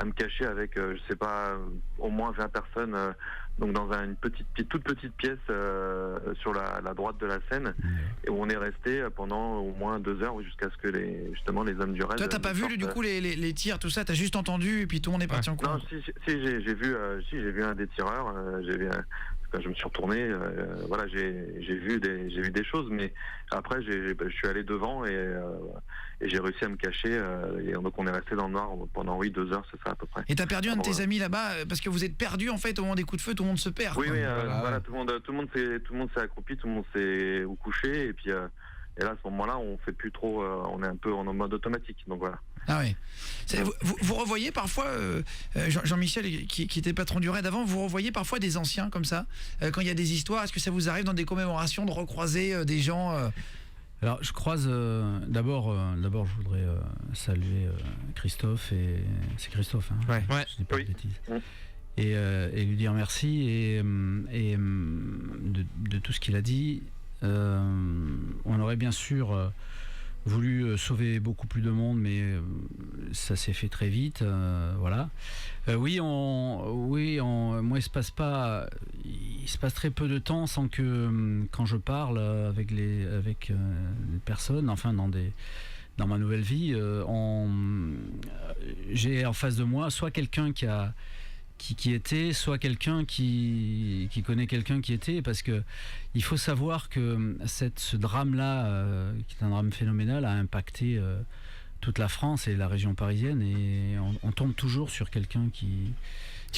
Speaker 13: me cacher avec, je sais pas, au moins 20 personnes, donc dans une toute petite pièce sur la droite de la scène, et où on est resté pendant au moins 2 heures jusqu'à ce que les hommes du raid.
Speaker 3: Toi, t'as pas vu du coup les tirs, tout ça, t'as juste entendu et puis tout le monde est parti en courant.
Speaker 13: Non, j'ai vu un des tireurs, quand je me suis retourné, voilà, j'ai vu des choses, mais après je suis allé devant et j'ai réussi à me cacher, et donc on est resté dans le noir pendant 2 heures, c'est ça à peu près.
Speaker 3: Et t'as perdu un de tes amis là-bas parce que vous êtes perdu en fait au moment des coups de feu, tout le monde se perd.
Speaker 13: Oui, voilà, tout le monde s'est accroupi, tout le monde s'est couché, et puis et là à ce moment-là on fait plus trop, on est un peu en mode automatique, donc voilà.
Speaker 3: Ah oui. Vous revoyez parfois Jean-Michel qui était patron du raid avant, vous revoyez parfois des anciens comme ça quand il y a des histoires, est-ce que ça vous arrive dans des commémorations de recroiser des gens
Speaker 12: Alors je croise d'abord je voudrais saluer Christophe, et c'est Christophe hein.
Speaker 3: Ouais.
Speaker 12: Je dis pas de bêtises. Et lui dire merci et de tout ce qu'il a dit. On aurait bien sûr voulu sauver beaucoup plus de monde, mais ça s'est fait très vite, voilà. Moi il se passe très peu de temps sans que quand je parle avec les personnes, enfin dans ma nouvelle vie, j'ai en face de moi soit quelqu'un qui était, soit quelqu'un qui connaît quelqu'un qui était, parce que il faut savoir que ce drame-là, qui est un drame phénoménal, a impacté toute la France et la région parisienne, et on tombe toujours sur quelqu'un qui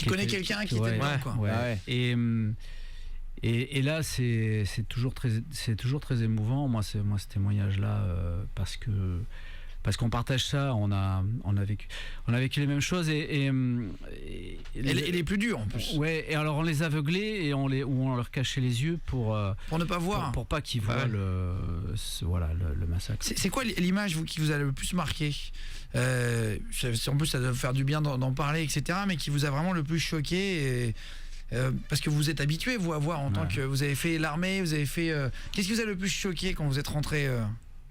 Speaker 3: connaît quelqu'un qui était dedans, quoi.
Speaker 12: Ouais. Et là c'est toujours très émouvant, moi ce témoignage-là, parce qu'on partage ça, on a vécu les mêmes choses, et
Speaker 3: les plus durs en plus.
Speaker 12: Ouais, et alors on les aveuglait et on leur cachait les yeux pour
Speaker 3: ne pas voir,
Speaker 12: pour pas qu'ils voient le massacre.
Speaker 3: C'est quoi l'image qui vous a le plus marqué, en plus ça doit faire du bien d'en parler, etc., mais qui vous a vraiment le plus choqué, parce que vous êtes habitué vous à voir en tant que vous avez fait l'armée, vous avez fait qu'est-ce qui vous a le plus choqué quand vous êtes rentré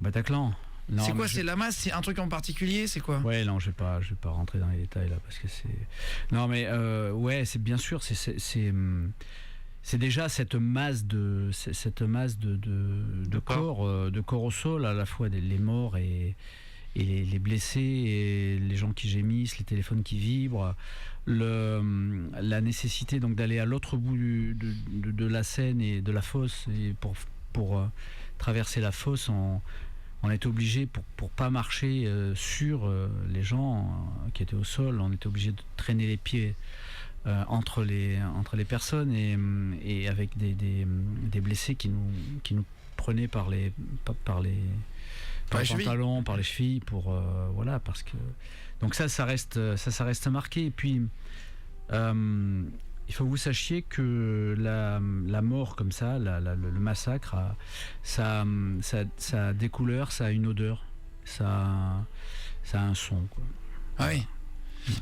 Speaker 12: Bataclan. Non,
Speaker 3: c'est quoi, c'est la masse, c'est un truc en particulier, c'est quoi?
Speaker 12: Ouais, non, je vais pas rentrer dans les détails là, parce que c'est... Non, mais ouais, c'est bien sûr, c'est déjà cette masse de corps au sol, à la fois les morts et les blessés, et les gens qui gémissent, les téléphones qui vibrent, la nécessité donc d'aller à l'autre bout de la Seine et de la fosse, et pour traverser la fosse, on était obligé, pour pas marcher sur les gens qui étaient au sol, on était obligé de traîner les pieds entre les personnes, et avec des blessés qui nous prenaient par les pantalons, par les chevilles, voilà, parce que donc ça reste marqué. Et puis il faut que vous sachiez que la mort comme ça, le massacre, ça a des couleurs, ça a une odeur, ça a un son, quoi.
Speaker 3: Ah oui.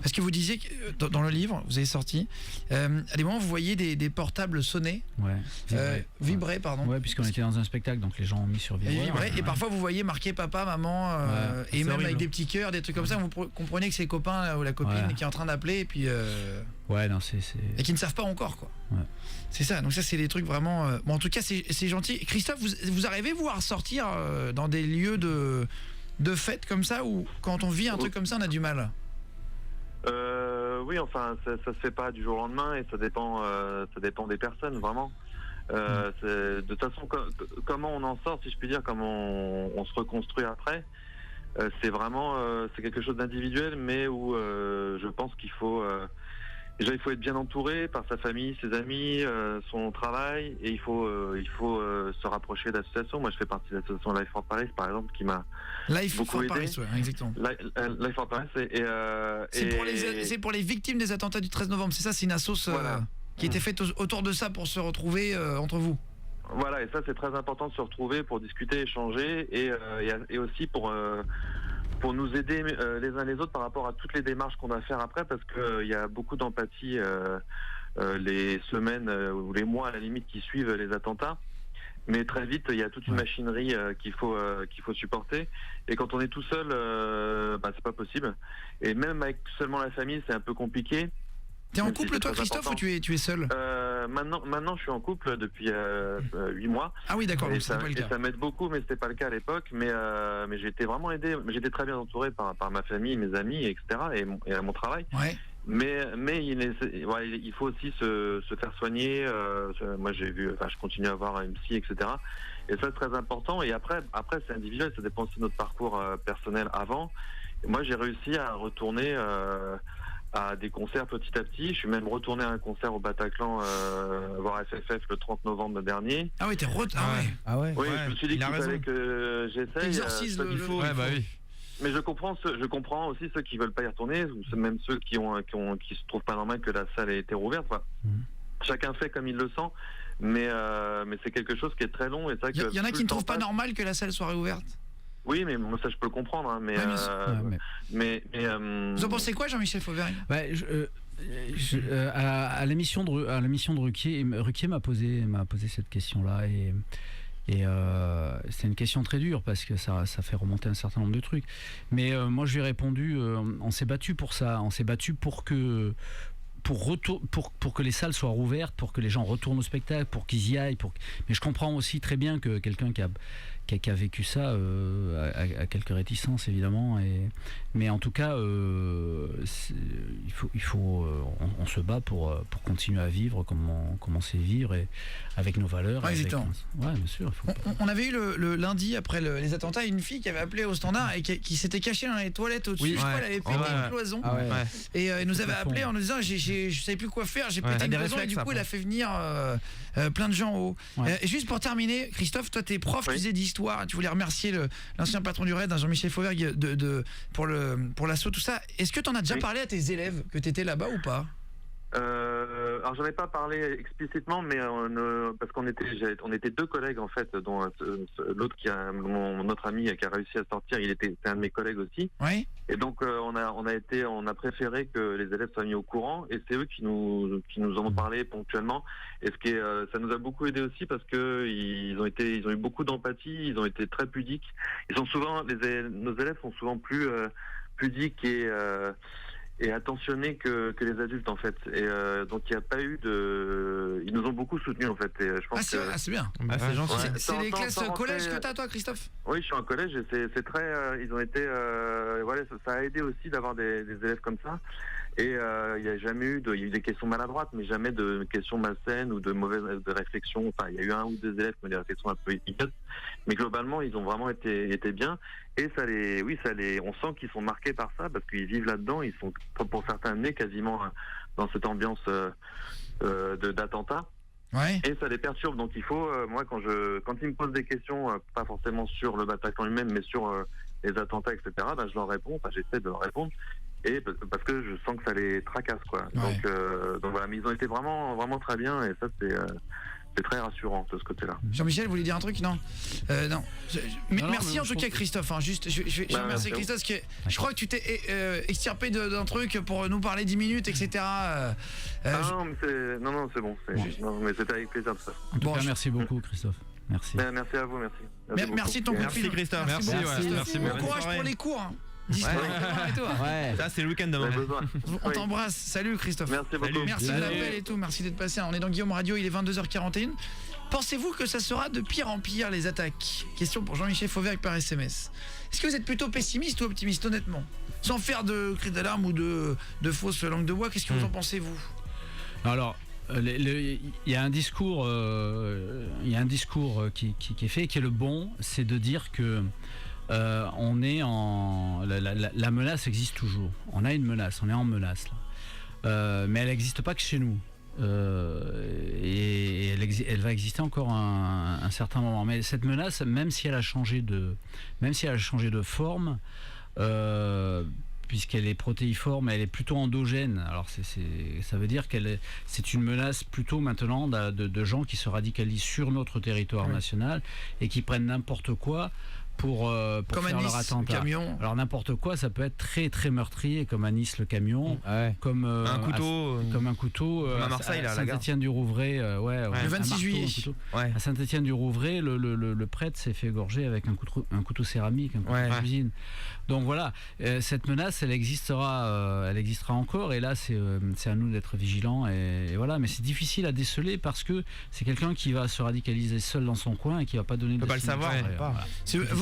Speaker 3: Parce que vous disiez que dans le livre, vous avez sorti, à des moments vous voyez des portables sonner, vibrer, pardon.
Speaker 12: Ouais, puisqu'on était dans un spectacle, donc les gens ont mis sur vibreur.
Speaker 3: Et parfois vous voyez marqué papa, maman, et même horrible, avec des petits cœurs, des trucs comme ça, vous comprenez que c'est le copain ou la copine qui est en train d'appeler, et puis
Speaker 12: ouais, non, c'est...
Speaker 3: Et qui ne savent pas encore, quoi. Ouais. C'est ça, donc ça c'est des trucs vraiment... Bon, en tout cas c'est gentil. Christophe, vous arrivez vous à ressortir dans des lieux de fête comme ça, ou quand on vit un truc comme ça on a du mal?
Speaker 13: Oui, enfin ça se fait pas du jour au lendemain, et ça dépend des personnes, vraiment. De toute façon, comment on en sort, si je puis dire, comment on se reconstruit après, c'est vraiment c'est quelque chose d'individuel, mais où je pense qu'il faut déjà il faut être bien entouré par sa famille, ses amis, son travail, et il faut se rapprocher d'associations. Moi je fais partie de l'association Life for Paris, par exemple, qui m'a beaucoup aidé.
Speaker 3: Paris, ouais, exactement.
Speaker 13: Life for Paris,
Speaker 3: c'est pour les victimes des attentats du 13 novembre, c'est ça, c'est une assoce qui était faite autour de ça pour se retrouver entre vous.
Speaker 13: Voilà, et ça c'est très important de se retrouver pour discuter, échanger, et aussi pour nous aider les uns les autres par rapport à toutes les démarches qu'on doit faire après, parce qu'il y a beaucoup d'empathie les semaines ou les mois à la limite qui suivent les attentats, Mais très vite, il y a toute une machinerie qu'il faut supporter. Et quand on est tout seul, c'est pas possible. Et même avec seulement la famille, c'est un peu compliqué.
Speaker 3: T'es en couple toi, Christophe, ou tu es seul?
Speaker 13: Maintenant, je suis en couple depuis 8 mois.
Speaker 3: Ah oui, d'accord.
Speaker 13: Et ça m'aide beaucoup, mais c'était pas le cas à l'époque. Mais j'ai été vraiment aidé. J'étais très bien entouré par ma famille, mes amis, etc. Et mon travail.
Speaker 3: Ouais.
Speaker 13: Mais il faut aussi se faire soigner. Moi, je continue à voir un psy, etc. Et ça, c'est très important. Et après, c'est individuel. Ça dépend aussi de notre parcours personnel avant. Et moi, j'ai réussi à retourner à des concerts petit à petit. Je suis même retourné à un concert au Bataclan voir FFF le 30 novembre dernier.
Speaker 3: Ah oui,
Speaker 7: Ah ouais.
Speaker 13: Oui, je me suis dit qu'il fallait que j'essaye.
Speaker 3: Il faut.
Speaker 1: Ouais, bah oui.
Speaker 13: Mais je comprends aussi ceux qui veulent pas y retourner, ou même ceux qui se trouvent pas normal que la salle ait été rouverte. Chacun fait comme il le sent, mais c'est quelque chose qui est très long. Et ça,
Speaker 3: il y en a qui ne trouvent pas normal que la salle soit réouverte.
Speaker 13: Oui, mais moi, ça je peux le comprendre. Hein,
Speaker 3: Vous en pensez quoi, Jean-Michel Fauvergue?
Speaker 12: À l'émission de Ruquier m'a posé cette question-là et c'est une question très dure parce que ça fait remonter un certain nombre de trucs. Mais moi, je lui ai répondu, on s'est battu pour ça, on s'est battu pour que les salles soient rouvertes, pour que les gens retournent au spectacle, pour qu'ils y aillent. Mais je comprends aussi très bien que quelqu'un qui a vécu ça a quelques réticences, évidemment. Mais en tout cas, on se bat pour continuer à vivre comme on sait vivre, et avec nos valeurs.
Speaker 3: Ouais, exactement.
Speaker 12: Ouais, bien sûr.
Speaker 3: On avait eu le lundi, après les attentats, une fille qui avait appelé au standard et qui s'était cachée dans les toilettes au-dessus. Je crois qu'elle avait pété une cloison. Et elle nous avait appelé en nous disant je savais plus quoi faire, j'ai pété une cloison, et du coup elle a fait venir plein de gens en haut. Et juste pour terminer, Christophe, toi t'es prof, tu faisais d'histoire, tu voulais remercier l'ancien patron du RAID, Jean-Michel Fauvergue, pour l'assaut, tout ça. Est-ce que t'en as déjà parlé à tes élèves, que t'étais là-bas ou pas?
Speaker 13: Alors j'en ai pas parlé explicitement, mais parce qu'on était deux collègues en fait, dont l'autre notre ami qui a réussi à sortir, c'est un de mes collègues aussi.
Speaker 3: Oui.
Speaker 13: Et donc on a préféré que les élèves soient mis au courant, et c'est eux qui nous en ont parlé ponctuellement. Et ça nous a beaucoup aidé aussi parce que ils ont eu beaucoup d'empathie, ils ont été très pudiques. Nos élèves sont souvent plus pudiques et attentionnés que les adultes en fait, et donc il n'y a pas eu ils nous ont beaucoup soutenus en fait, et je pense
Speaker 3: c'est bien.
Speaker 13: C'est gentil.
Speaker 3: C'est les classes collège que t'as, toi, Christophe? Oui,
Speaker 13: je suis en collège, et c'est très ils ont été ça a aidé aussi d'avoir des élèves comme ça, et il n'y a jamais eu il y a eu des questions maladroites, mais jamais de questions malsaines ou de réflexions. Enfin, il y a eu un ou deux élèves qui ont des réflexions un peu idiotes, mais globalement ils ont vraiment été bien. Et on sent qu'ils sont marqués par ça parce qu'ils vivent là-dedans. Ils sont pour certains nés quasiment dans cette ambiance d'attentat.
Speaker 3: Ouais.
Speaker 13: Et ça les perturbe. Donc il faut, moi quand ils me posent des questions, pas forcément sur le Bataclan lui-même, mais sur les attentats, etc. Je leur réponds. J'essaie de leur répondre. Et parce que je sens que ça les tracasse, quoi.
Speaker 3: Ouais.
Speaker 13: Donc voilà. Mais ils ont été vraiment, vraiment très bien. Et ça c'est très rassurant de ce côté-là.
Speaker 3: Jean-Michel, vous voulez dire un truc? Non. Non. Merci en tout cas, Christophe. Juste, je remercie Christophe, parce que je crois que tu t'es extirpé d'un truc pour nous parler 10 minutes, etc.
Speaker 13: Non, c'est bon. Non, mais c'était avec plaisir de ça.
Speaker 12: En tout cas, merci beaucoup, Christophe. Merci.
Speaker 13: Merci à vous, merci.
Speaker 3: Merci de ton coup de fil.
Speaker 5: Merci, Christophe.
Speaker 3: Merci. Bon courage pour les cours.
Speaker 5: Ça c'est le week-end demain.
Speaker 3: On t'embrasse. Salut, Christophe.
Speaker 13: Merci beaucoup.
Speaker 3: Merci de l'appel et tout. Merci d'être passé. On est dans Guillaume Radio, il est 22h41. Pensez-vous que ça sera de pire en pire, les attaques? Question pour Jean-Michel Fauvergue par SMS. Est-ce que vous êtes plutôt pessimiste ou optimiste, honnêtement? Sans faire de cris d'alarme ou de fausses langues de bois, qu'est-ce que vous en pensez, vous?
Speaker 12: Alors, il y a un discours qui est fait, qui est le bon, c'est de dire que on est la menace existe toujours. On a une menace, on est en menace là. Mais elle n'existe pas que chez nous. Et elle va exister encore un certain moment. Mais cette menace, même si elle a changé de forme, puisqu'elle est protéiforme, elle est plutôt endogène. Alors ça veut dire c'est une menace plutôt maintenant de gens qui se radicalisent sur notre territoire national et qui prennent n'importe quoi pour
Speaker 3: comme
Speaker 12: faire
Speaker 3: à Nice,
Speaker 12: leur attentat.
Speaker 3: le camion.
Speaker 12: Alors n'importe quoi, ça peut être très très meurtrier, comme à Nice le camion, comme
Speaker 5: un couteau,
Speaker 12: comme un couteau
Speaker 5: à Marseille, là,
Speaker 12: à
Speaker 5: à la gare.
Speaker 12: Saint-Étienne-du-Rouvray,
Speaker 3: le 26 juillet.
Speaker 12: À Saint-Étienne-du-Rouvray, le prêtre s'est fait égorger avec un couteau céramique, un couteau de cuisine. Donc voilà, cette menace, elle existera encore, et là c'est à nous d'être vigilants, et voilà. Mais c'est difficile à déceler parce que c'est quelqu'un qui va se radicaliser seul dans son coin et qui va pas donner de
Speaker 5: pas le savoir.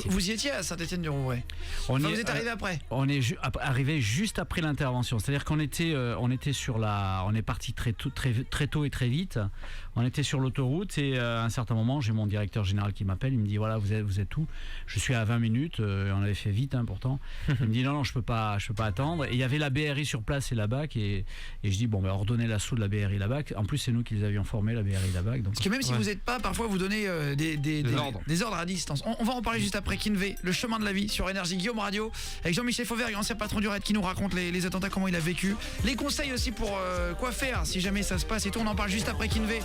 Speaker 3: Vous y étiez à Saint-Étienne-du-Rouvray. Vous êtes arrivé après.
Speaker 12: On est arrivé juste après l'intervention. C'est-à-dire qu'on était, on est parti très tôt et très vite. On était sur l'autoroute et à un certain moment, j'ai mon directeur général qui m'appelle. Il me dit voilà, vous êtes où? Je suis à 20 minutes. On avait fait vite, pourtant. Il me dit non, je peux pas attendre. Et il y avait la BRI sur place et la BAC et je dis bon, ordonnez l'assaut de la BRI et la BAC. En plus, c'est nous qui les avions formés, la BRI et la BAC. Donc,
Speaker 3: parce que même si vous n'êtes pas, parfois vous donnez des ordres à distance. On va en parler juste après. Kinvey, le chemin de la vie sur Énergie, Guillaume Radio, avec Jean-Michel Fauvergue, ancien patron du RAID, qui nous raconte les attentats, comment il a vécu, les conseils aussi pour quoi faire si jamais ça se passe et tout. On en parle juste après Kinvey.